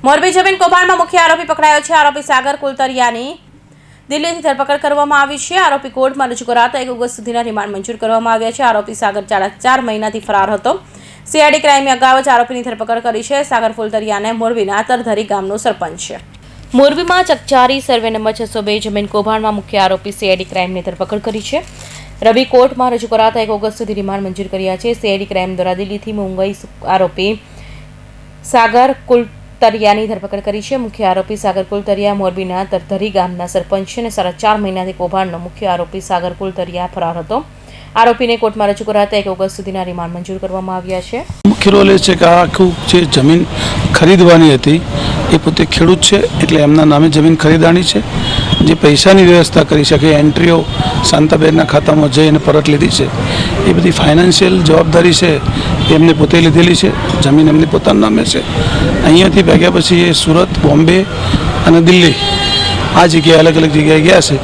મોરબી જમીન કૌભાંડમાં મુખ્ય આરોપી પકડાયો છે. આરોપી સાગર કુલતરિયાની દિલ્હીથી ધરપકડ કરવામાં આવી છે. આરોપી કોર્ટમાં રજૂ કરાતા 1 ઓગસ્ટ સુધીના રિમાન્ડ મંજૂર કરવામાં આવ્યા છે. આરોપી સાગર 4 મહિનાથી ફરાર હતો. સીઆઈડી ક્રાઇમે અગાઉ જ આરોપીની ધરપકડ કરી છે. સાગર કુલતરિયાને મોરબીના તરધરી ગામનો સરપંચ છે. મોરબીમાં ચકચારી સર્વે નંબર 602 જમીન કૌભાંડમાં મુખ્ય આરોપી સીઆઈડી ક્રાઇમની ધરપકડ કરી છે. રવિ કોર્ટમાં રજૂ કરાતા 1 ઓગસ્ટ સુધી રિમાન્ડ મંજૂર કર્યા છે. સીઆઈડી ક્રાઇમ દ્વારા દિલ્હીથી મુંબઈ આરોપી સાગર કુલતરિયાની ધરપકડ કરી છે. મુખ્ય આરોપી સાગર કુલતરિયા મોરબીના તરધરી ગામના સરપંચ છે અને 4.5 મહિનાથી કૌભાંડનો મુખ્ય આરોપી સાગર કુલતરિયા ફરાર હતો. આરોપીને કોર્ટમાં રજૂ કરાતા 1 ઓગસ્ટ સુધીના રિમાન્ડ મંજૂર કરવામાં આવ્યા છે. મુખ્ય રોલ એ છે કે આ આખું જે જમીન ખરીદવાની હતી એ પોતે ખેડૂત છે એટલે એમના નામે જમીન ખરીદવાની છે. જે પૈસાની વ્યવસ્થા કરી શકે એન્ટ્રીઓ શાંતાબેનના ખાતામાં જઈ અને પરત લીધી છે. એ બધી ફાઇનાન્શિયલ જવાબદારી છે એમને પોતે લીધેલી છે. જમીન એમની પોતાના નામે છે. અહીંયાથી ભાગ્યા પછી એ સુરત, બોમ્બે અને દિલ્હી આ જગ્યાએ અલગ અલગ જગ્યાએ ગયા છે.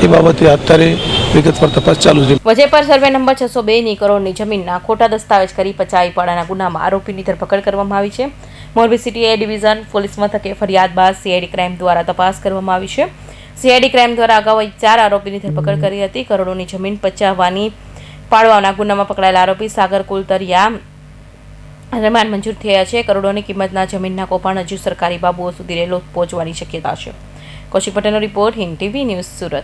એ બાબતે અત્યારે વિગતવાર તપાસ ચાલુ છે. વજેપર સર્વે નંબર 602 કરોડની જમીનના ખોટા દસ્તાવેજ કરી પચાવી પાડવાના ગુનામાં આરોપીની ધરપકડ કરવામાં આવી છે. મોરબી સિટી એ ડિવિઝન પોલીસ મથકે ફરિયાદ બાદ સીઆઈડી ક્રાઇમ દ્વારા તપાસ કરવામાં આવી છે. સીઆઈડી ક્રાઇમ દ્વારા અગાઉ 4 આરોપીની ધરપકડ કરી હતી. કરોડોની જમીન પચાવવાની પાડવાના ગુનામાં પકડાયેલા આરોપી સાગર કુલતરિયા રિમાન્ડ મંજૂર થયા છે. કરોડોની કિંમતના જમીનના કૌભાંડ હજુ સરકારી બાબુઓ સુધી પહોંચવાની શક્યતા છે. કૌશિક પટેલનો report, Hind TV news, Surat.